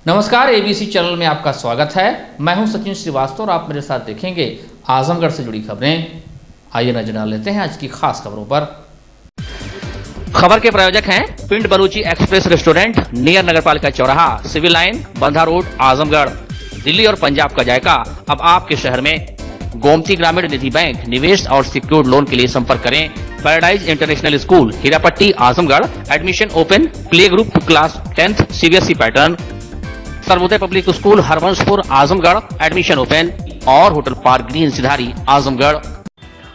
नमस्कार, ABC channel में आपका स्वागत है। मैं हूं सचिन श्रीवास्तव और आप मेरे साथ देखेंगे आजमगढ़ से जुड़ी खबरें। आइए नजर डाल लेते हैं आज की खास खबरों पर। खबर के प्रायोजक हैं पिंड बलूची एक्सप्रेस रेस्टोरेंट नियर नगरपालिका चौराहा, सिविल लाइन, बंधा रोड, आजमगढ़। दिल्ली और पंजाब का जायका अब आपके शहर में। गोमती ग्रामीण निधि बैंक, निवेश और सिक्योर्ड लोन के लिए संपर्क करें। Paradise international school, Hirapatti, Azamgarh. Admission open. Play group to class 10th CBSE pattern. Sarvodaya public school, Harvanshpur, Azamgarh. Admission open. और hotel park green, Sidhari, Azamgarh.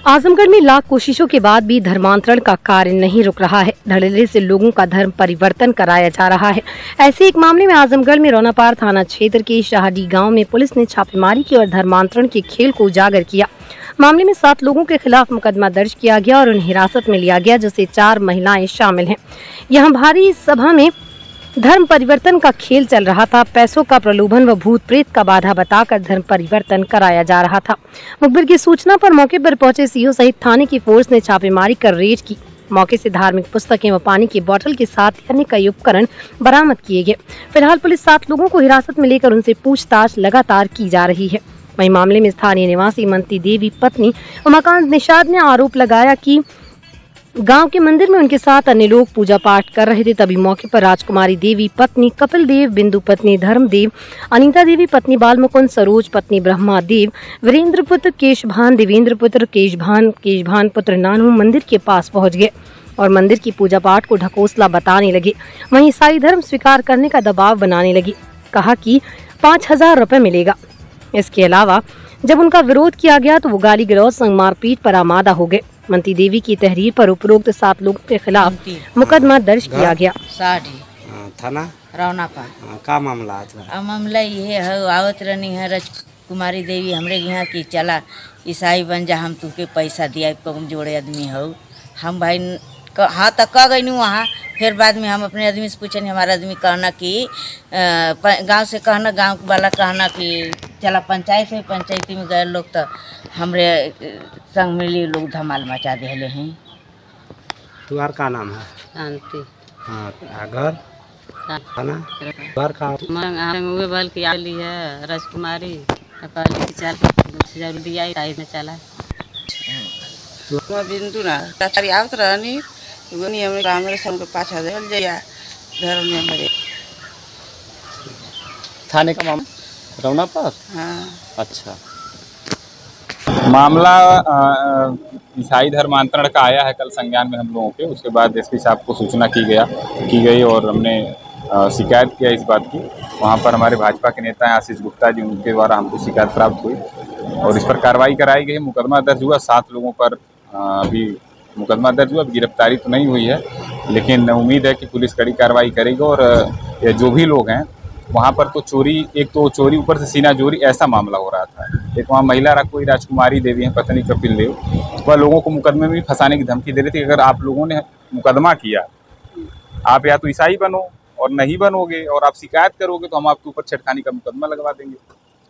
Azamgarh में लाख कोशिशों के बाद भी धर्मांतरण का कार्य नहीं रुक रहा है। धड़ल्ले से लोगों का धर्म परिवर्तन कराया जा रहा है। ऐसे एक मामले में आजमगढ़ में रौनापार थाना क्षेत्र के शाहडी गांव में पुलिस ने छापेमारी की और धर्मांतरण के खेल को उजागर किया। मामले में 7 लोगों के खिलाफ मुकदमा दर्ज किया गया और उन्हें हिरासत में लिया गया, जिससे 4 महिलाएं शामिल हैं। यहाँ भारी सभा में धर्म परिवर्तन का खेल चल रहा था। पैसों का प्रलोभन व भूत प्रेत का बाधा बताकर धर्म परिवर्तन कराया जा रहा था। मुखबिर की सूचना पर मौके पर पहुंचे सीओ सहित थाने की फोर्स ने छापेमारी कर रेड की। मौके से धार्मिक पुस्तकें व पानी की बोतल के साथ अन्य कई उपकरण बरामद किए गए। फिलहाल पुलिस 7 लोगों को हिरासत में लेकर उनसे पूछताछ लगातार की जा रही है। वहीं मामले में स्थानीय निवासी मंती देवी पत्नी उमाकांत निषाद ने आरोप लगाया कि गांव के मंदिर में उनके साथ अन्य लोग पूजा पाठ कर रहे थे। तभी मौके पर राजकुमारी देवी पत्नी कपिल देव, बिंदु पत्नी धर्मदेव, अनीता देवी पत्नी बालमुकुंद, सरोज पत्नी ब्रह्मा देव, वीरेंद्र पुत्र केशभान, देवेंद्र पुत्र केशभान पुत्र नानू मंदिर के पास पहुंच गए और मंदिर की पूजा पाठ को ढकोसला बताने लगे। वहीं ईसाई धर्म स्वीकार करने का दबाव बनाने लगे। कहा कि 5000 रुपए मिलेगा। इसके अलावा जब उनका विरोध किया गया तो वो गाली गलौज संग मारपीट पर आमादा हो गए। मंती देवी की तहरीर पर उपरोक्त 7 लोगों के खिलाफ मुकदमा दर्ज किया गया। थाना रौनापार का मामला था? मामला ये है, आवत रहनी है राजकुमारी देवी हमरे यहाँ की, चला ईसाई बन जा, हम तुके पैसा दिया, कम जोड़े आदमी हो हम भाई। हाँ तक कह गई वहाँ। फिर बाद में हम अपने आदमी से पूछे, हमारा आदमी कहना कि गांव से कहना, गांव वाला कहना कि चला पंचायत है, पंचायती में गए लोग तो हमरे संग मिली लोग धमाल मचा देले हैं। तुम्हार का नाम है? शांति। हाँ, घर थाना घर का बल की आली है राजकुमारी, चल जल्दी आई में चला बिंदु ना तारी आवत रहनी गनी हमरे कांग्रेस संग 5000 जया धर्म में मेरे थाने का मामला रौनापार। हाँ अच्छा, मामला ईसाई धर्मांतरण का आया है कल संज्ञान में हम लोगों के। उसके बाद एसपी साहब को सूचना की गई और हमने शिकायत किया इस बात की। वहाँ पर हमारे भाजपा के नेता हैं आशीष गुप्ता जी, उनके द्वारा हमको शिकायत प्राप्त हुई और इस पर कार्रवाई कराई गई। मुकदमा दर्ज हुआ। 7 लोगों पर अभी मुकदमा दर्ज हुआ। गिरफ्तारी तो नहीं हुई है, लेकिन उम्मीद है कि पुलिस कड़ी कार्रवाई करेगी। और जो भी लोग हैं वहाँ पर तो एक तो चोरी ऊपर से सीना चोरी ऐसा मामला हो रहा था। एक वहाँ महिला कोई राजकुमारी देवी है, पत्नी कपिल देव, वह लोगों को मुकदमे में फंसाने की धमकी दे रही थी। अगर आप लोगों ने मुकदमा किया, आप या तो ईसाई बनो और नहीं बनोगे और आप शिकायत करोगे तो हम आपके ऊपर छेड़खानी का मुकदमा लगवा देंगे।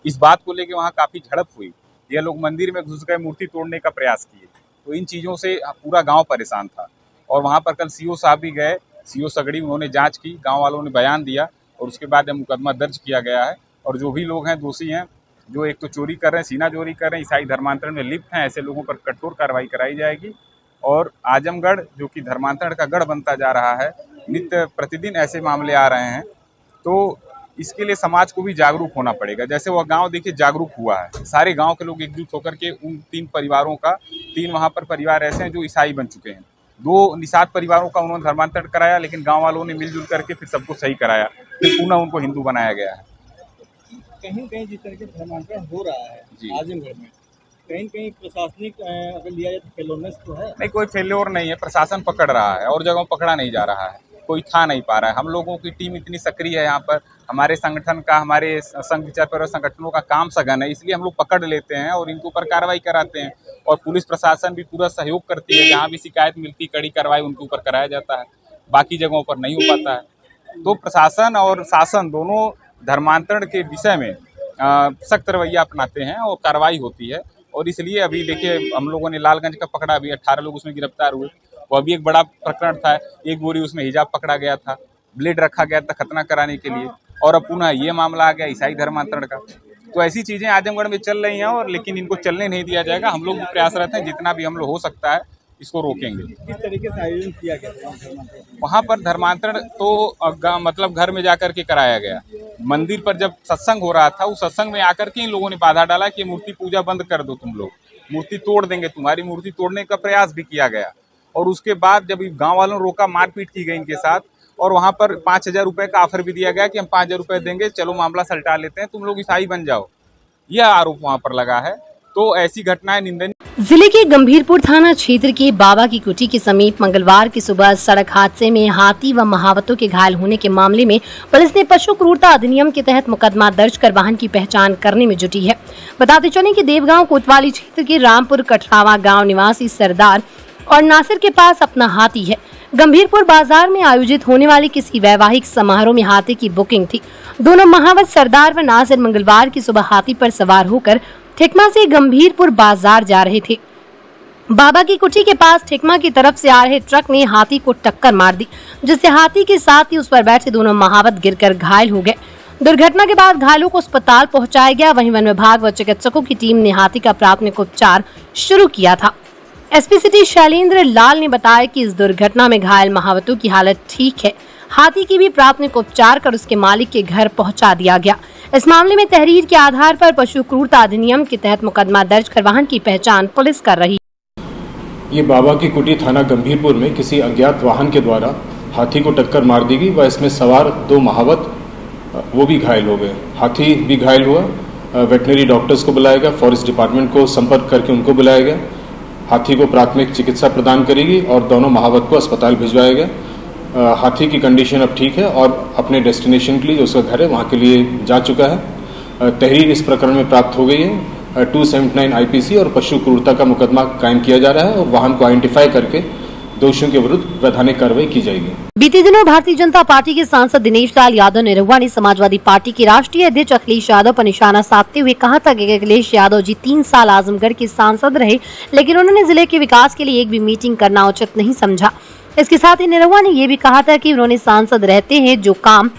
इस बात को लेकर वहाँ काफ़ी झड़प हुई। यह लोग मंदिर में घुस गए, मूर्ति तोड़ने का प्रयास किए। तो इन चीज़ों से पूरा गांव परेशान था। और वहाँ पर कल सीओ साहब भी गए, सीओ सगड़ी, उन्होंने जांच की, गांव वालों ने बयान दिया और उसके बाद मुकदमा दर्ज किया गया है। और जो भी लोग हैं दोषी हैं, जो एक तो चोरी कर रहे हैं, सीना चोरी कर रहे हैं, ईसाई धर्मांतरण में लिप्त हैं, ऐसे लोगों पर कठोर कार्रवाई कराई जाएगी। और आजमगढ़ जो कि धर्मांतरण का गढ़ बनता जा रहा है, नित्य प्रतिदिन ऐसे मामले आ रहे हैं, तो इसके लिए समाज को भी जागरूक होना पड़ेगा। जैसे वह गांव देखिए जागरूक हुआ है, सारे गांव के लोग एकजुट होकर के उन 3 परिवारों का, 3 वहां पर परिवार ऐसे हैं जो ईसाई बन चुके हैं। 2 निषाद परिवारों का उन्होंने धर्मांतरण कराया, लेकिन गांव वालों ने मिलजुल करके फिर सबको सही कराया, फिर पुनः उनको हिंदू बनाया गया है। कहीं कहीं जिस तरह से धर्मांतरण हो रहा है आजमगढ़ में, कहीं कहीं प्रशासनिक अगर लिया जाए तो फेलोनेस तो है नहीं, कोई फेल्योर नहीं है। प्रशासन पकड़ रहा है और जगहों पकड़ा नहीं जा रहा है, कोई था नहीं पा रहा है। हम लोगों की टीम इतनी सक्रिय है यहाँ पर, हमारे संगठन का, हमारे संघ विचार संगठनों का काम सघन है, इसलिए हम लोग पकड़ लेते हैं और इनके ऊपर कार्रवाई कराते हैं। और पुलिस प्रशासन भी पूरा सहयोग करती है, जहाँ भी शिकायत मिलती कड़ी कार्रवाई उनके ऊपर कराया जाता है, बाकी जगहों पर नहीं हो पाता है। तो प्रशासन और शासन दोनों धर्मांतरण के विषय में सख्त रवैया अपनाते हैं और कार्रवाई होती है। और इसलिए अभी देखिए हम लोगों ने लालगंज का पकड़ा, अभी 18 लोग उसमें गिरफ्तार हुए। वो अभी एक बड़ा प्रकरण था, एक बोरी उसमें हिजाब पकड़ा गया था, ब्लेड रखा गया था खतना कराने के लिए। और अब पुनः ये मामला आ गया ईसाई धर्मांतरण का। तो ऐसी चीज़ें आजमगढ़ में चल रही हैं और लेकिन इनको चलने नहीं दिया जाएगा। हम लोग भी प्रयासरत हैं, जितना भी हम लोग हो सकता है इसको रोकेंगे। किस तरीके से आयोजन किया गया था वहाँ पर धर्मांतरण तो मतलब घर में जाकर के कराया गया। मंदिर पर जब सत्संग हो रहा था, उस सत्संग में आकर के इन लोगों ने बाधा डाला कि मूर्ति पूजा बंद कर दो, तुम लोग मूर्ति तोड़ देंगे, तुम्हारी मूर्ति तोड़ने का प्रयास भी किया गया। और उसके बाद जब गांव वालों ने रोका, मारपीट की गई इनके साथ और वहाँ पर 5,000 रुपये का ऑफर भी दिया गया कि हम 5,000 रुपये देंगे, चलो मामला सलटा लेते हैं, तुम लोग ईसाई बन जाओ। यह आरोप वहाँ पर लगा है। तो ऐसी घटनाएं निंदनीय। जिले के गंभीरपुर थाना क्षेत्र के बाबा की कुटी के समीप मंगलवार की सुबह सड़क हादसे में हाथी व महावतों के घायल होने के मामले में पुलिस ने पशु क्रूरता अधिनियम के तहत मुकदमा दर्ज कर वाहन की पहचान करने में जुटी है। बताते चलें कि देवगांव कोतवाली क्षेत्र के रामपुर कठरावा गांव निवासी सरदार और नासिर के पास अपना हाथी है। गंभीरपुर बाजार में आयोजित होने वाले किसी वैवाहिक समारोह में हाथी की बुकिंग थी। दोनों महावत सरदार व नासिर मंगलवार की सुबह हाथी पर सवार होकर ठेकमा से गंभीरपुर बाजार जा रहे थे। बाबा की कुटी के पास ठेकमा की तरफ से आ रहे ट्रक ने हाथी को टक्कर मार दी, जिससे हाथी के साथ ही उस पर बैठे दोनों महावत गिरकर घायल हो गए। दुर्घटना के बाद घायलों को अस्पताल पहुंचाया गया। वहीं वन विभाग व चिकित्सकों की टीम ने हाथी का प्राथमिक उपचार शुरू किया था। एसपी सिटी शैलेंद्र लाल ने बताया कि इस दुर्घटना में घायल महावतों की हालत ठीक है। हाथी की भी प्राथमिक उपचार कर उसके मालिक के घर पहुंचा दिया गया। इस मामले में तहरीर के आधार पर पशु क्रूरता अधिनियम के तहत मुकदमा दर्ज कर वाहन की पहचान पुलिस कर रही है। ये बाबा की कुटी थाना गंभीरपुर में किसी अज्ञात वाहन के द्वारा हाथी को टक्कर मार दी गई व इसमें सवार 2 महावत वो भी घायल हो गए। हाथी भी घायल हुआ। वेटनरी डॉक्टर्स को बुलाया गया, फॉरेस्ट डिपार्टमेंट को संपर्क करके उनको बुलाया गया। हाथी को प्राथमिक चिकित्सा प्रदान करेगी और दोनों महावत को अस्पताल भिजवाया गया। हाथी की कंडीशन अब ठीक है और अपने डेस्टिनेशन के लिए जो उसका घर है वहाँ के लिए जा चुका है। तहरीर इस प्रकरण में प्राप्त हो गई है। 279 IPC और पशु क्रूरता का मुकदमा कायम किया जा रहा है और वाहन को आइडेंटिफाई करके दोषियों के विरुद्ध वैधानिक कार्रवाई की जाएगी। बीते दिनों भारतीय जनता पार्टी के सांसद दिनेश लाल यादव निरहुआ ने समाजवादी पार्टी के राष्ट्रीय अध्यक्ष अखिलेश यादव पर निशाना साधते हुए कहा था कि अखिलेश यादव जी 3 साल आजमगढ़ के सांसद रहे, लेकिन उन्होंने जिले के विकास के लिए एक भी मीटिंग करना उचित नहीं समझा। इसके साथ ही निरहुआ ने ये भी कहा था कि उन्होंने सांसद रहते हैं जो काम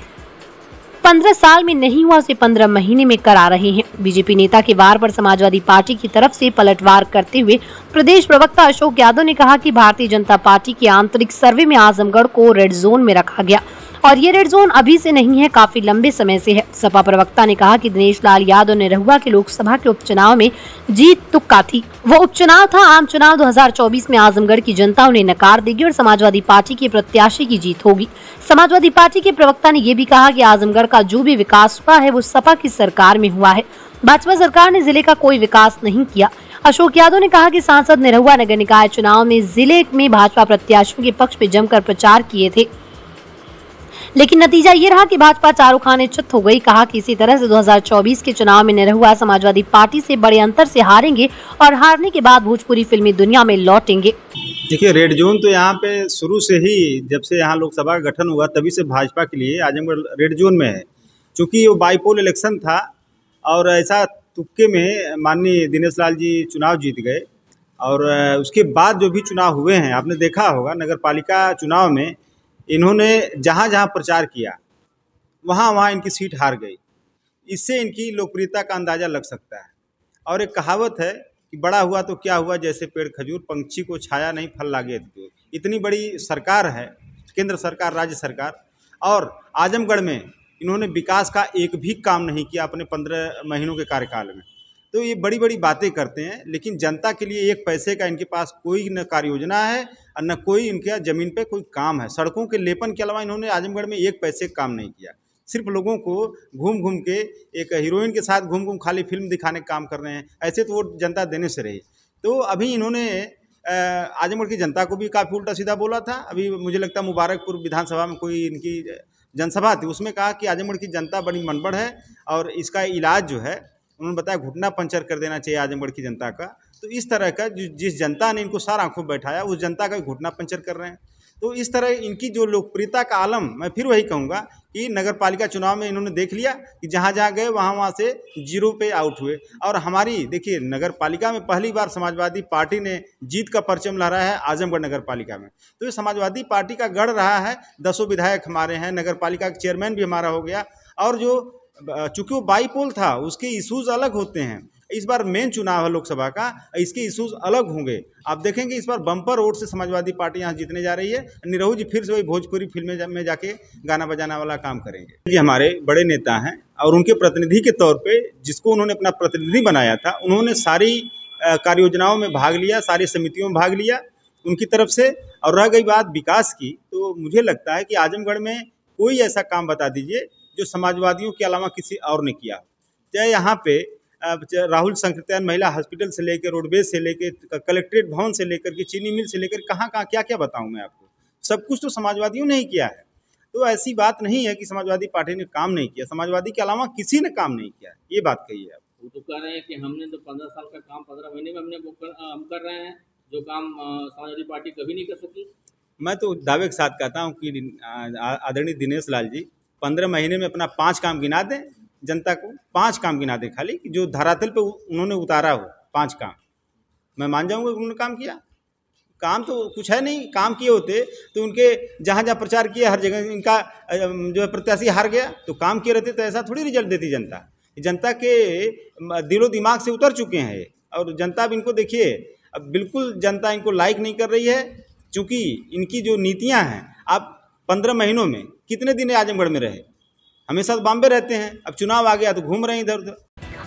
15 साल में नहीं हुआ उसे 15 महीने में करा रहे हैं। बीजेपी नेता के वार पर समाजवादी पार्टी की तरफ से पलटवार करते हुए प्रदेश प्रवक्ता अशोक यादव ने कहा कि भारतीय जनता पार्टी के आंतरिक सर्वे में आजमगढ़ को रेड जोन में रखा गया और ये रेड जोन अभी से नहीं है, काफी लंबे समय से है। सपा प्रवक्ता ने कहा कि दिनेश लाल यादव निरहुआ के लोकसभा के उपचुनाव में जीत तुक्का थी। वो उपचुनाव था आम चुनाव 2024 में आजमगढ़ की जनता उन्हें नकार देगी और समाजवादी पार्टी के प्रत्याशी की जीत होगी। समाजवादी पार्टी के प्रवक्ता ने ये भी कहा कि आजमगढ़ का जो भी विकास हुआ है वो सपा की सरकार में हुआ है, भाजपा सरकार ने जिले का कोई विकास नहीं किया। अशोक यादव ने कहा कि सांसद निरहुआ नगर निकाय चुनाव में जिले में भाजपा प्रत्याशियों के पक्ष में जमकर प्रचार किए थे, लेकिन नतीजा ये रहा कि भाजपा चारों खाने चित हो गई। कहा कि इसी तरह से 2024 के चुनाव में निरहुआ समाजवादी पार्टी से बड़े अंतर से हारेंगे और हारने के बाद भोजपुरी फिल्मी दुनिया में लौटेंगे। देखिए, रेड जोन तो यहाँ पे शुरू से ही, जब से यहाँ लोकसभा का गठन हुआ तभी से भाजपा के लिए आजमगढ़ रेड जोन में है। चूँकि वो बाईपोल इलेक्शन था और ऐसा तुक्के में माननीय दिनेश लाल जी चुनाव जीत गए और उसके बाद जो भी चुनाव हुए हैं आपने देखा होगा, नगर पालिका चुनाव में इन्होंने जहाँ जहाँ प्रचार किया वहाँ वहाँ इनकी सीट हार गई। इससे इनकी लोकप्रियता का अंदाज़ा लग सकता है। और एक कहावत है कि बड़ा हुआ तो क्या हुआ, जैसे पेड़ खजूर, पंछी को छाया नहीं फल लागे। इतनी बड़ी सरकार है, केंद्र सरकार, राज्य सरकार, और आजमगढ़ में इन्होंने विकास का एक भी काम नहीं किया अपने 15 महीनों के कार्यकाल में। तो ये बड़ी बड़ी बातें करते हैं, लेकिन जनता के लिए एक पैसे का इनके पास कोई न कार्य योजना है और न कोई इनके ज़मीन पे कोई काम है। सड़कों के लेपन के अलावा इन्होंने आजमगढ़ में एक पैसे का काम नहीं किया। सिर्फ लोगों को घूम घूम के एक हीरोइन के साथ घूम घूम खाली फिल्म दिखाने का काम कर रहे हैं। ऐसे तो वोट जनता देने से रही। तो अभी इन्होंने आजमगढ़ की जनता को भी काफ़ी उल्टा सीधा बोला था। अभी मुझे लगता है मुबारकपुर विधानसभा में कोई इनकी जनसभा थी, उसमें कहा कि आजमगढ़ की जनता बड़ी मनबड़ है और इसका इलाज जो है उन्होंने बताया घुटना पंचर कर देना चाहिए आजमगढ़ की जनता का। तो इस तरह का जिस जनता ने इनको सारा आंखों बैठाया उस जनता का घुटना पंचर कर रहे हैं। तो इस तरह इनकी जो लोकप्रियता का आलम, मैं फिर वही कहूँगा कि नगर पालिका चुनाव में इन्होंने देख लिया कि जहाँ जहाँ गए वहाँ से 0 पे आउट हुए। और हमारी देखिए, नगर पालिका में पहली बार समाजवादी पार्टी ने जीत का परचम लहराया है आजमगढ़ नगर पालिका में। तो ये समाजवादी पार्टी का गढ़ रहा है। 10 विधायक हमारे हैं, नगर पालिका का चेयरमैन भी हमारा हो गया और जो चूंकि वो बाईपोल था उसके इशूज़ अलग होते हैं। इस बार मेन चुनाव है लोकसभा का, इसके इशूज़ अलग होंगे। आप देखेंगे इस बार बम्पर वोट से समाजवादी पार्टी यहाँ जीतने जा रही है। निरहू जी फिर से वही भोजपुरी फिल्में में जाके गाना बजाना वाला काम करेंगे। ये हमारे बड़े नेता हैं और उनके प्रतिनिधि के तौर पे जिसको उन्होंने अपना प्रतिनिधि बनाया था, उन्होंने सारी कार्य योजनाओं में भाग लिया, सारी समितियों में भाग लिया उनकी तरफ से। और रह गई बात विकास की, तो मुझे लगता है कि आजमगढ़ में कोई ऐसा काम बता दीजिए जो समाजवादियों के अलावा किसी और ने किया। चाहे यहाँ पे राहुल संकीर्तन महिला हॉस्पिटल से लेकर, रोडवेज से लेकर, कलेक्ट्रेट भवन से लेकर के, चीनी मिल से लेकर, कहाँ क्या क्या बताऊँ मैं आपको, सब कुछ तो समाजवादियों ने ही किया है। तो ऐसी बात नहीं है कि समाजवादी पार्टी ने काम नहीं किया, समाजवादी के अलावा किसी ने काम नहीं किया, ये बात कही है। वो तो कह रहे हैं कि हमने तो 15 साल का काम 15 महीने में हम कर रहे हैं, जो काम समाजवादी पार्टी कभी नहीं कर सकी। मैं तो दावे के साथ कहता हूँ कि आदरणीय दिनेश लाल जी 15 महीने में अपना 5 काम गिना दें, जनता को 5 काम गिना दें खाली, जो धरातल पे उन्होंने उतारा हो 5 काम, मैं मान जाऊँगा कि उन्होंने काम किया। काम तो कुछ है नहीं, काम किए होते तो उनके जहाँ जहाँ प्रचार किया हर जगह इनका जो है प्रत्याशी हार गया, तो काम किए रहते तो ऐसा थोड़ी रिजल्ट देती जनता। जनता के दिलो दिमाग से उतर चुके हैं ये, और जनता अब इनको देखिए, अब बिल्कुल जनता इनको लाइक नहीं कर रही है, क्योंकि इनकी जो नीतियां हैं। आप 15 महीनों में कितने दिन आजमगढ़ में रहे, हमेशा बॉम्बे रहते हैं, अब चुनाव आ गया तो घूम रहे हैं इधर उधर।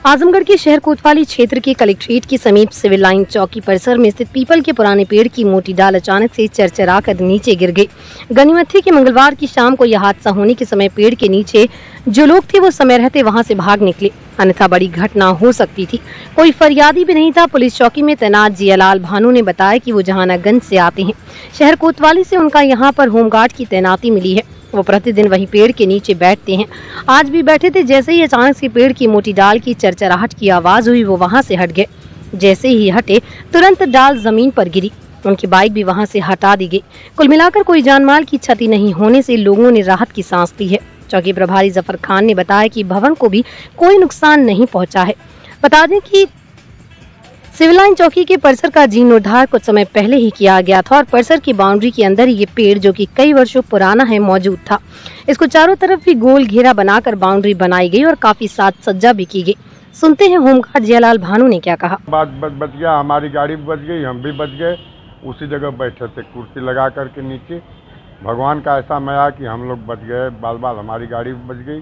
आजमगढ़ के शहर कोतवाली क्षेत्र के कलेक्ट्रेट के समीप सिविल लाइन चौकी परिसर में स्थित पीपल के पुराने पेड़ की मोटी डाल अचानक से चरचराकर नीचे गिर गई। गनीमत थी कि मंगलवार की शाम को यह हादसा होने के समय पेड़ के नीचे जो लोग थे वो समय रहते वहां से भाग निकले, अन्यथा बड़ी घटना हो सकती थी। कोई फरियादी भी नहीं था। पुलिस चौकी में तैनात जियालाल भानु ने बताया कि वो जहानागंज से आते हैं। शहर कोतवाली से उनका यहाँ पर होमगार्ड की तैनाती मिली है। वो प्रतिदिन वही पेड़ के नीचे बैठते हैं। आज भी बैठे थे। जैसे ही अचानक से पेड़ की मोटी डाल की चरचराहट की आवाज हुई, वो वहां से हट गए। जैसे ही हटे तुरंत डाल जमीन पर गिरी। उनकी बाइक भी वहां से हटा दी गई। कुल मिलाकर कोई जानमाल की क्षति नहीं होने से लोगों ने राहत की सांस ली है। चौकी प्रभारी जफर खान ने बताया कि भवन को भी कोई नुकसान नहीं पहुंचा है। बता दें कि सिविल लाइन चौकी के परिसर का जीर्णोद्धार कुछ समय पहले ही किया गया था और परिसर की बाउंड्री के अंदर ये पेड़, जो कि कई वर्षों पुराना है, मौजूद था। इसको चारों तरफ भी गोल घेरा बनाकर बाउंड्री बनाई गई और काफी साज सज्जा भी की गई। सुनते हैं होमगार्ड जियालाल भानु ने क्या कहा। बात बच गया, हमारी गाड़ी भी बच गई, हम भी बच गए। उसी जगह बैठे थे कुर्सी लगा करके नीचे। भगवान का ऐसा मया कि हम लोग बच गए, बाल बाल हमारी गाड़ी भी बच गई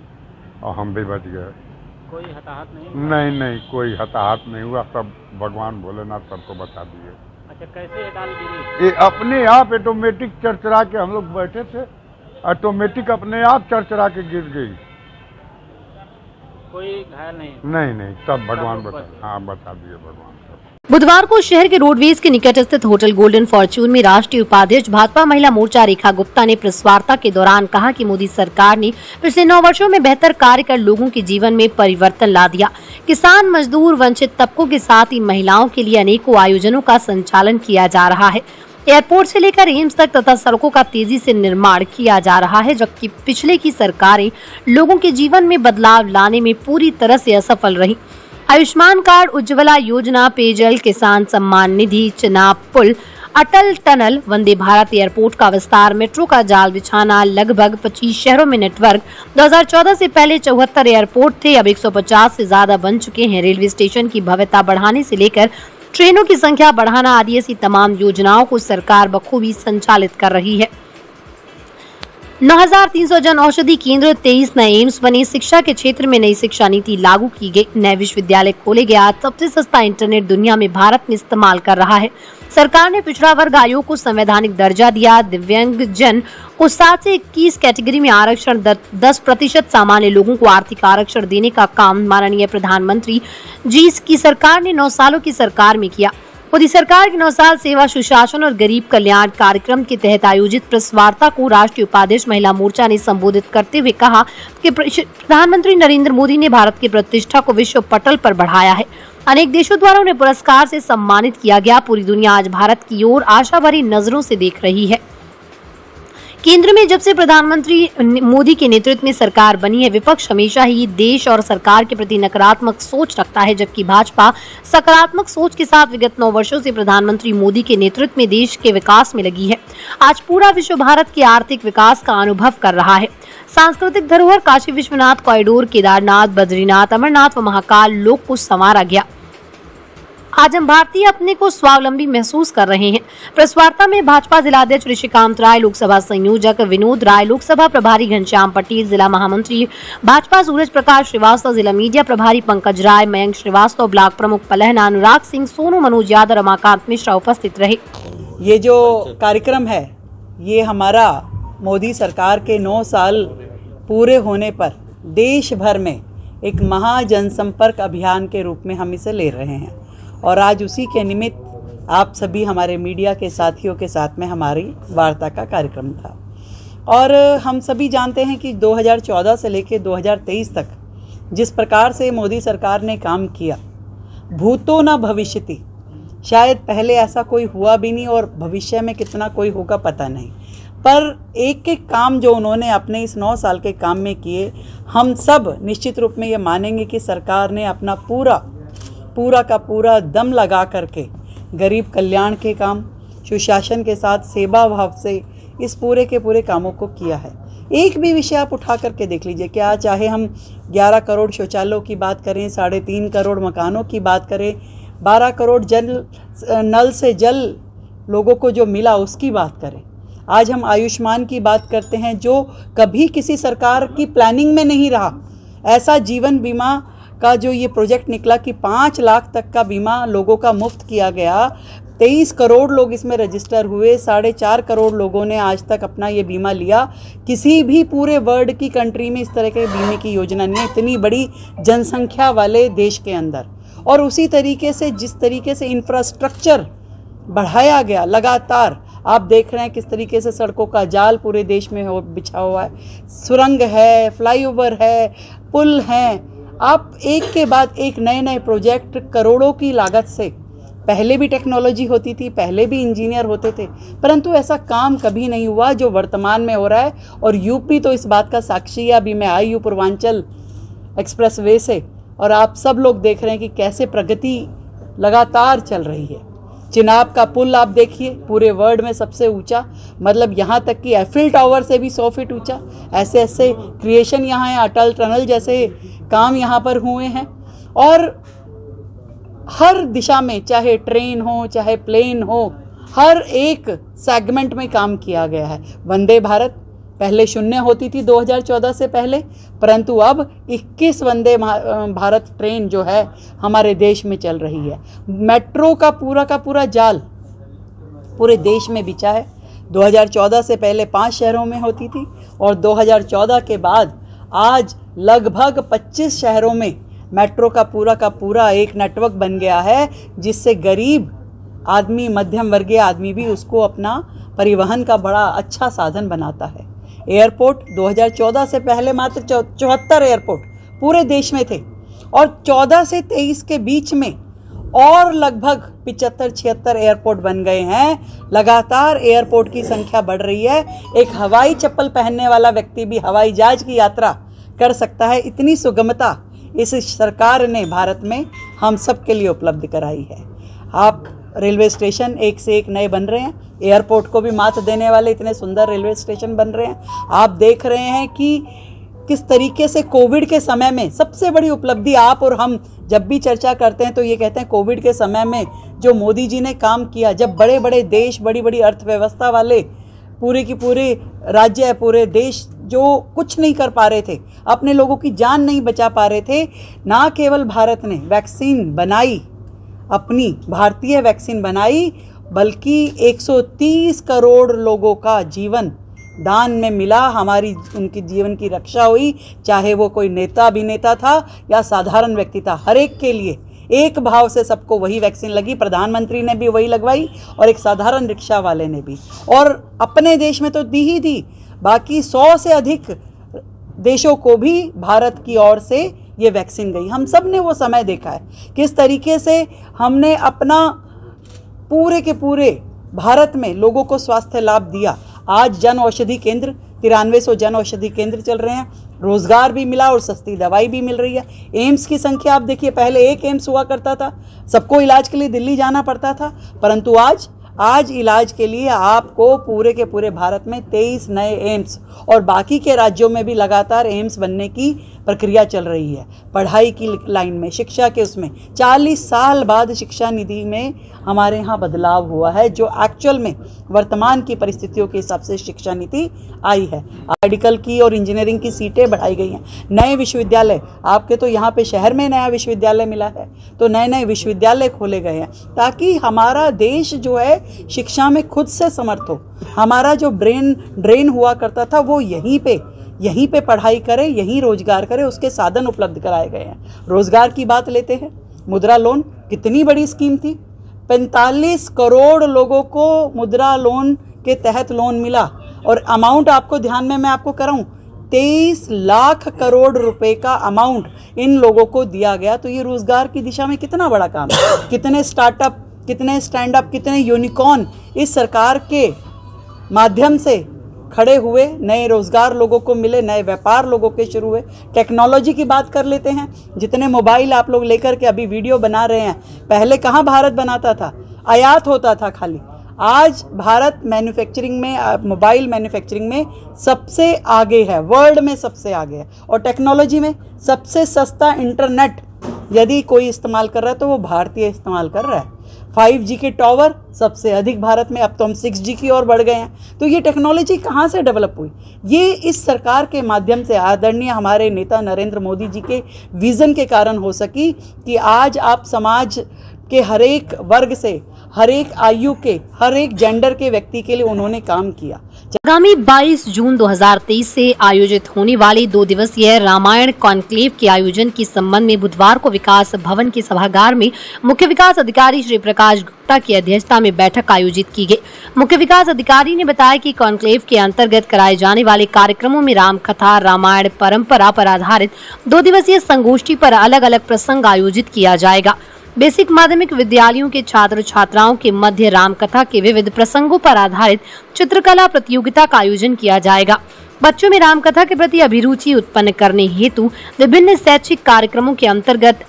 और हम भी बच गए। कोई हताहत नहीं? नहीं, कोई हताहत नहीं हुआ। सब भगवान भोलेनाथ सबको बता दिए। अच्छा, कैसे ये डाल गिरी? ये अपने आप ऑटोमेटिक चरचरा के, हम लोग बैठे थे, ऑटोमेटिक अपने आप चरचरा के गिर गई। कोई घायल नहीं? नहीं, सब भगवान बता दिए भगवान। बुधवार को शहर के रोडवेज के निकट स्थित होटल गोल्डन फॉर्च्यून में राष्ट्रीय उपाध्यक्ष भाजपा महिला मोर्चा रेखा गुप्ता ने प्रेस वार्ता के दौरान कहा कि मोदी सरकार ने पिछले 9 वर्षों में बेहतर कार्य कर लोगों के जीवन में परिवर्तन ला दिया। किसान, मजदूर, वंचित तबकों के साथ ही महिलाओं के लिए अनेकों आयोजनों का संचालन किया जा रहा है। एयरपोर्ट से लेकर एम्स तक तथा सड़कों का तेजी से निर्माण किया जा रहा है, जबकि पिछले की सरकारें लोगों के जीवन में बदलाव लाने में पूरी तरह से असफल रही। आयुष्मान कार्ड, उज्ज्वला योजना, पेयजल, किसान सम्मान निधि, चिनाब पुल, अटल टनल, वंदे भारत एयरपोर्ट का विस्तार, मेट्रो का जाल बिछाना, लगभग 25 शहरों में नेटवर्क। 2014 से पहले 74 एयरपोर्ट थे, अब 150 से ज्यादा बन चुके हैं। रेलवे स्टेशन की भव्यता बढ़ाने से लेकर ट्रेनों की संख्या बढ़ाना आदि ऐसी तमाम योजनाओं को सरकार बखूबी संचालित कर रही है। 9300 जन औषधि केंद्र, 23 नए एम्स बने। शिक्षा के क्षेत्र में नई शिक्षा नीति लागू की गई। नए विश्वविद्यालय खोले गए। आज सबसे सस्ता इंटरनेट दुनिया में भारत में इस्तेमाल कर रहा है। सरकार ने पिछड़ा वर्ग आयोग को संवैधानिक दर्जा दिया। दिव्यांग जन को 7 से 21 कैटेगरी में आरक्षण, 10% सामान्य लोगों को आर्थिक आरक्षण देने का काम माननीय प्रधानमंत्री जी की सरकार ने 9 सालों की सरकार में किया। मोदी सरकार के 9 साल सेवा, सुशासन और गरीब कल्याण कार्यक्रम के तहत आयोजित प्रेस वार्ता को राष्ट्रीय उपाध्यक्ष महिला मोर्चा ने संबोधित करते हुए कहा कि प्रधानमंत्री नरेंद्र मोदी ने भारत की प्रतिष्ठा को विश्व पटल पर बढ़ाया है। अनेक देशों द्वारा उन्हें पुरस्कार से सम्मानित किया गया। पूरी दुनिया आज भारत की ओर आशा भरी नजरों से देख रही है। केंद्र में जब से प्रधानमंत्री मोदी के नेतृत्व में सरकार बनी है, विपक्ष हमेशा ही देश और सरकार के प्रति नकारात्मक सोच रखता है, जबकि भाजपा सकारात्मक सोच के साथ विगत 9 वर्षों से प्रधानमंत्री मोदी के नेतृत्व में देश के विकास में लगी है। आज पूरा विश्व भारत के आर्थिक विकास का अनुभव कर रहा है। सांस्कृतिक धरोहर काशी विश्वनाथ कॉरिडोर, केदारनाथ, बद्रीनाथ, अमरनाथ व महाकाल लोक कुछ संवारा गया। आज हम भारतीय अपने को स्वावलंबी महसूस कर रहे हैं। प्रेस वार्ता में भाजपा जिलाध्यक्ष ऋषिकांत राय, लोकसभा संयोजक विनोद राय, लोकसभा प्रभारी घनश्याम पटेल, जिला महामंत्री भाजपा सूरज प्रकाश श्रीवास्तव, जिला मीडिया प्रभारी पंकज राय, मयंक श्रीवास्तव, ब्लॉक प्रमुख पलहना अनुराग सिंह, सोनू, मनोज यादव, रमाकांत मिश्रा उपस्थित रहे। ये जो कार्यक्रम है ये हमारा मोदी सरकार के 9 साल पूरे होने पर देश भर में एक महा जनसंपर्क अभियान के रूप में हम इसे ले रहे हैं और आज उसी के निमित्त आप सभी हमारे मीडिया के साथियों के साथ में हमारी वार्ता का कार्यक्रम था। और हम सभी जानते हैं कि 2014 से लेकर 2023 तक जिस प्रकार से मोदी सरकार ने काम किया, भूतो न भविष्यति, शायद पहले ऐसा कोई हुआ भी नहीं और भविष्य में कितना कोई होगा पता नहीं, पर एक एक काम जो उन्होंने अपने इस 9 साल के काम में किए, हम सब निश्चित रूप में ये मानेंगे कि सरकार ने अपना पूरा का पूरा दम लगा करके गरीब कल्याण के काम, सुशासन के साथ सेवा भाव से इस पूरे के पूरे कामों को किया है। एक भी विषय आप उठा करके देख लीजिए, क्या चाहे हम 11 करोड़ शौचालयों की बात करें, 3.5 करोड़ मकानों की बात करें, 12 करोड़ नल से जल लोगों को जो मिला उसकी बात करें, आज हम आयुष्मान की बात करते हैं जो कभी किसी सरकार की प्लानिंग में नहीं रहा। ऐसा जीवन बीमा का जो ये प्रोजेक्ट निकला कि 5 लाख तक का बीमा लोगों का मुफ्त किया गया, 23 करोड़ लोग इसमें रजिस्टर हुए, 4.5 करोड़ लोगों ने आज तक अपना ये बीमा लिया। किसी भी पूरे वर्ल्ड की कंट्री में इस तरह के बीमे की योजना नहीं है, इतनी बड़ी जनसंख्या वाले देश के अंदर। और उसी तरीके से जिस तरीके से इंफ्रास्ट्रक्चर बढ़ाया गया, लगातार आप देख रहे हैं किस तरीके से सड़कों का जाल पूरे देश में बिछा हुआ है, सुरंग है, फ्लाईओवर है, पुल हैं, आप एक के बाद एक नए नए प्रोजेक्ट करोड़ों की लागत से, पहले भी टेक्नोलॉजी होती थी, पहले भी इंजीनियर होते थे, परंतु ऐसा काम कभी नहीं हुआ जो वर्तमान में हो रहा है। और यूपी तो इस बात का साक्षी है। अभी मैं आई हूँ पूर्वांचल एक्सप्रेसवे से और आप सब लोग देख रहे हैं कि कैसे प्रगति लगातार चल रही है। चिनाब का पुल आप देखिए, पूरे वर्ल्ड में सबसे ऊंचा, मतलब यहाँ तक कि एफिल टावर से भी 100 फीट ऊंचा। ऐसे ऐसे क्रिएशन यहाँ है, अटल टनल जैसे काम यहाँ पर हुए हैं। और हर दिशा में, चाहे ट्रेन हो चाहे प्लेन हो, हर एक सेगमेंट में काम किया गया है। वंदे भारत पहले 0 होती थी 2014 से पहले, परंतु अब 21 वंदे भारत ट्रेन जो है हमारे देश में चल रही है। मेट्रो का पूरा जाल पूरे देश में बिछा है। 2014 से पहले 5 शहरों में होती थी और 2014 के बाद आज लगभग 25 शहरों में मेट्रो का पूरा एक नेटवर्क बन गया है, जिससे गरीब आदमी, मध्यम वर्गीय आदमी भी उसको अपना परिवहन का बड़ा अच्छा साधन बनाता है। एयरपोर्ट 2014 से पहले मात्र 74 एयरपोर्ट पूरे देश में थे और 14 से 23 के बीच में और लगभग 75-76 एयरपोर्ट बन गए हैं। लगातार एयरपोर्ट की संख्या बढ़ रही है। एक हवाई चप्पल पहनने वाला व्यक्ति भी हवाई जहाज की यात्रा कर सकता है। इतनी सुगमता इस सरकार ने भारत में हम सब के लिए उपलब्ध कराई है। आप रेलवे स्टेशन एक से एक नए बन रहे हैं, एयरपोर्ट को भी मात देने वाले इतने सुंदर रेलवे स्टेशन बन रहे हैं। आप देख रहे हैं कि किस तरीके से कोविड के समय में सबसे बड़ी उपलब्धि, आप और हम जब भी चर्चा करते हैं तो ये कहते हैं कोविड के समय में जो मोदी जी ने काम किया, जब बड़े बड़े देश, बड़ी बड़ी अर्थव्यवस्था वाले पूरे की पूरे राज्य, पूरे देश जो कुछ नहीं कर पा रहे थे, अपने लोगों की जान नहीं बचा पा रहे थे, ना केवल भारत ने वैक्सीन बनाई, अपनी भारतीय वैक्सीन बनाई, बल्कि 130 करोड़ लोगों का जीवन दान में मिला। हमारी उनकी जीवन की रक्षा हुई, चाहे वो कोई नेता अभिनेता था या साधारण व्यक्ति था, हर एक के लिए एक भाव से सबको वही वैक्सीन लगी। प्रधानमंत्री ने भी वही लगवाई और एक साधारण रिक्शा वाले ने भी, और अपने देश में तो दी ही दी, बाकी 100 से अधिक देशों को भी भारत की ओर से ये वैक्सीन गई। हम सब ने वो समय देखा है किस तरीके से हमने अपना पूरे के पूरे भारत में लोगों को स्वास्थ्य लाभ दिया। आज जन औषधि केंद्र 9300 जन औषधि केंद्र चल रहे हैं, रोजगार भी मिला और सस्ती दवाई भी मिल रही है। एम्स की संख्या आप देखिए, पहले एक एम्स हुआ करता था, सबको इलाज के लिए दिल्ली जाना पड़ता था, परंतु आज आज इलाज के लिए आपको पूरे के पूरे भारत में 23 नए एम्स और बाकी के राज्यों में भी लगातार एम्स बनने की प्रक्रिया चल रही है। पढ़ाई की लाइन में, शिक्षा के उसमें 40 साल बाद शिक्षा नीति में हमारे यहाँ बदलाव हुआ है, जो एक्चुअल में वर्तमान की परिस्थितियों के हिसाब से शिक्षा नीति आई है। मेडिकल की और इंजीनियरिंग की सीटें बढ़ाई गई हैं। नए विश्वविद्यालय, आपके तो यहाँ पे शहर में नया विश्वविद्यालय मिला है, तो नए नए विश्वविद्यालय खोले गए हैं ताकि हमारा देश जो है शिक्षा में खुद से समर्थ हो। हमारा जो ब्रेन ड्रेन हुआ करता था वो यहीं पे पढ़ाई करे, यहीं रोजगार करे, उसके साधन उपलब्ध कराए गए हैं। रोजगार की बात लेते हैं, मुद्रा लोन कितनी बड़ी स्कीम थी। 45 करोड़ लोगों को मुद्रा लोन के तहत लोन मिला और अमाउंट आपको ध्यान में मैं आपको कराऊं, 23 लाख करोड़ रुपए का अमाउंट इन लोगों को दिया गया। तो ये रोजगार की दिशा में कितना बड़ा काम है। कितने स्टार्टअप, कितने स्टैंड अप, कितने यूनिकॉर्न इस सरकार के माध्यम से खड़े हुए, नए रोजगार लोगों को मिले, नए व्यापार लोगों के शुरू हुए। टेक्नोलॉजी की बात कर लेते हैं, जितने मोबाइल आप लोग लेकर के अभी वीडियो बना रहे हैं, पहले कहाँ भारत बनाता था, आयात होता था खाली। आज भारत मैन्युफैक्चरिंग में, मोबाइल मैन्युफैक्चरिंग में सबसे आगे है, वर्ल्ड में सबसे आगे है। और टेक्नोलॉजी में सबसे सस्ता इंटरनेट यदि कोई इस्तेमाल कर रहा है तो वो भारतीय इस्तेमाल कर रहा है। 5G के टावर सबसे अधिक भारत में, अब तो हम 6G की ओर बढ़ गए हैं। तो ये टेक्नोलॉजी कहाँ से डेवलप हुई? ये इस सरकार के माध्यम से, आदरणीय हमारे नेता नरेंद्र मोदी जी के विज़न के कारण हो सकी कि आज आप समाज के हर एक वर्ग से, हर एक आयु के, हर एक जेंडर के व्यक्ति के लिए उन्होंने काम किया। आगामी 22 जून 2023 से आयोजित होने वाले 2 दिवसीय रामायण कॉन्क्लेव के आयोजन के संबंध में बुधवार को विकास भवन के सभागार में मुख्य विकास अधिकारी श्री प्रकाश गुप्ता की अध्यक्षता में बैठक आयोजित की गई। मुख्य विकास अधिकारी ने बताया कि कॉन्क्लेव के अंतर्गत कराए जाने वाले कार्यक्रमों में राम कथा, रामायण परंपरा पर आधारित 2 दिवसीय संगोष्ठी पर अलग अलग प्रसंग आयोजित किया जाएगा। बेसिक माध्यमिक विद्यालयों के छात्र छात्राओं के मध्य रामकथा के विविध प्रसंगों पर आधारित चित्रकला प्रतियोगिता का आयोजन किया जाएगा। बच्चों में रामकथा के प्रति अभिरुचि उत्पन्न करने हेतु विभिन्न शैक्षिक कार्यक्रमों के अंतर्गत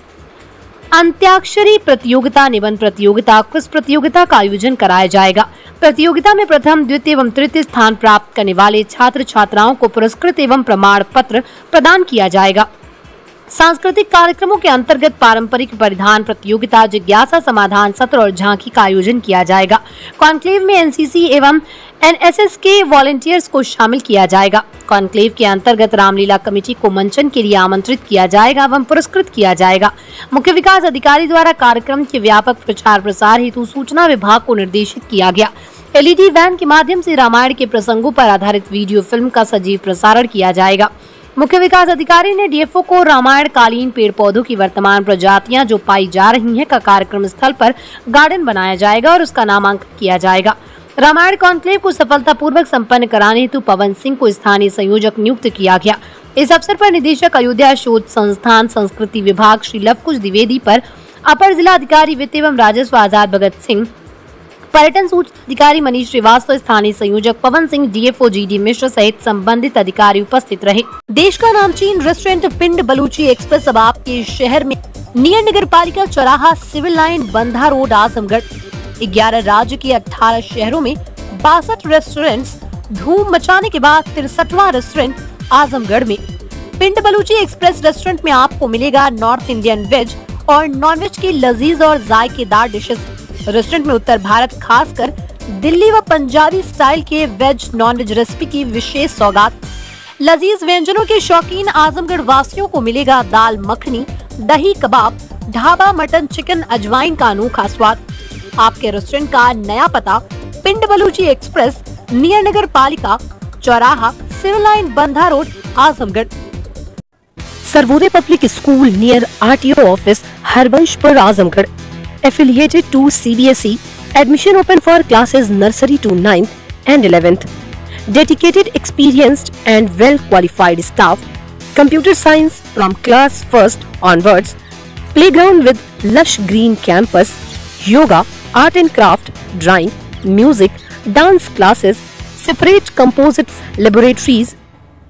अंत्याक्षरी प्रतियोगिता, निबंध प्रतियोगिता, क्विज प्रतियोगिता का आयोजन कराया जाएगा। प्रतियोगिता में प्रथम, द्वितीय एवं तृतीय स्थान प्राप्त करने वाले छात्र छात्राओं को पुरस्कृत एवं प्रमाण पत्र प्रदान किया जाएगा। सांस्कृतिक कार्यक्रमों के अंतर्गत पारंपरिक परिधान प्रतियोगिता, जिज्ञासा समाधान सत्र और झांकी का आयोजन किया जाएगा। कॉन्क्लेव में एनसीसी एवं एनएसएस के वॉलंटियर्स को शामिल किया जाएगा। कॉन्क्लेव के अंतर्गत रामलीला कमेटी को मंचन के लिए आमंत्रित किया जाएगा एवं पुरस्कृत किया जाएगा। मुख्य विकास अधिकारी द्वारा कार्यक्रम के व्यापक प्रचार प्रसार हेतु सूचना विभाग को निर्देशित किया गया। एलईडी वैन के माध्यम से रामायण के प्रसंगों पर आधारित वीडियो फिल्म का सजीव प्रसारण किया जाएगा। मुख्य विकास अधिकारी ने डीएफओ को रामायण कालीन पेड़ पौधों की वर्तमान प्रजातियां जो पाई जा रही हैं का कार्यक्रम स्थल पर गार्डन बनाया जाएगा और उसका नामांकन किया जाएगा। रामायण कॉन्क्लेव को सफलतापूर्वक संपन्न कराने हेतु पवन सिंह को स्थानीय संयोजक नियुक्त किया गया। इस अवसर पर निदेशक अयोध्या शोध संस्थान संस्कृति विभाग श्री लवकुश द्विवेदी पर अपर जिला अधिकारी वित्त एवं राजस्व आजाद भगत सिंह, पर्यटन सूचना अधिकारी मनीष श्रीवास्तव, स्थानीय संयोजक पवन सिंह, डीएफओ जीडी मिश्र सहित संबंधित अधिकारी उपस्थित रहे। देश का नामचीन रेस्टोरेंट पिंड बलूची एक्सप्रेस अब आपके शहर में नियर नगर पालिका चौराहा, सिविल लाइन, बंधा रोड, आजमगढ़। 11 राज्य के 18 शहरों में 62 रेस्टोरेंट्स, धूम मचाने के बाद 63वां रेस्टोरेंट आजमगढ़ में। पिंड बलूची एक्सप्रेस रेस्टोरेंट में आपको मिलेगा नॉर्थ इंडियन वेज और नॉन वेज की लजीज और जायकेदार डिशेस। रेस्टोरेंट में उत्तर भारत, खासकर दिल्ली व पंजाबी स्टाइल के वेज नॉन वेज रेसिपी की विशेष सौगात। लजीज व्यंजनों के शौकीन आजमगढ़ वासियों को मिलेगा दाल मखनी, दही कबाब, ढाबा मटन चिकन अजवाइन का अनोखा स्वाद। आपके रेस्टोरेंट का नया पता, पिंड बलूची एक्सप्रेस, नियर नगर पालिका चौराहा, सिविल लाइन, बंधा road, Azamgarh. Sarvodaya public school near RTO office, Harbanspur, Azamgarh, affiliated to CBSE, admission open for classes nursery to 9th and 11th. Dedicated, experienced and well qualified staff. Computer science from class 1st onwards. Playground with lush green campus. Yoga, art and craft, drawing, music, dance classes. Separate composite laboratories.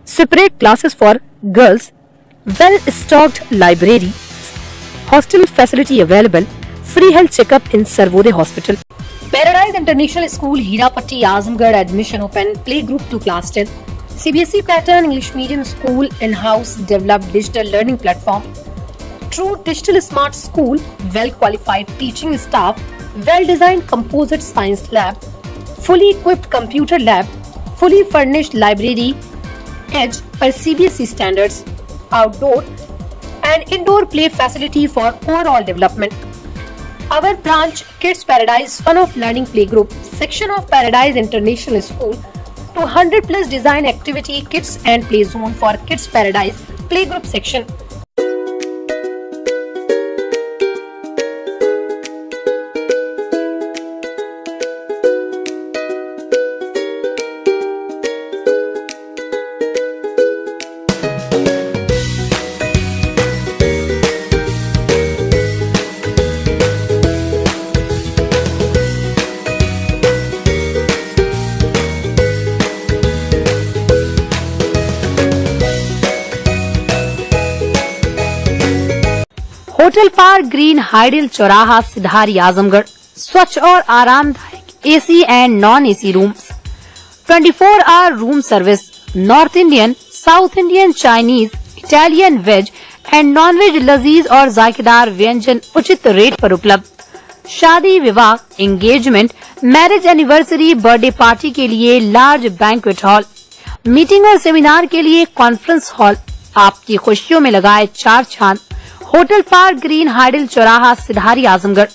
Separate classes for girls. Well stocked library. Hostel facility available. Free health checkup in Sarvodaya Hospital. Paradise International School, Hirapatti, Azamgarh. Admission open. Play group to class 10. CBSE pattern English medium school, in-house developed digital learning platform. True digital smart school, well-qualified teaching staff, well-designed composite science lab, fully equipped computer lab, fully furnished library, edge per CBSE standards, outdoor and indoor play facility for overall development. Our branch Kids Paradise Fun of Learning Playgroup section of Paradise International School to 100+ design activity kits and play zone for Kids Paradise Playgroup section. Hotel park green hydel चौराहा सिधारी आजमगढ़ स्वच्छ और आरामदायक AC and non AC rooms 24 hour room service north Indian south Indian Chinese Italian veg and non veg लजीज और जायकेदार व्यंजन उचित rate पर उपलब्ध शादी विवाह engagement marriage anniversary birthday party के लिए लार्ज बैंक्वेट हॉल मीटिंग और सेमिनार के लिए कॉन्फ्रेंस हॉल आपकी खुशियों में लगाए चार चांद होटल पार्क ग्रीन हाइडल चौराहा सिधारी आजमगढ़।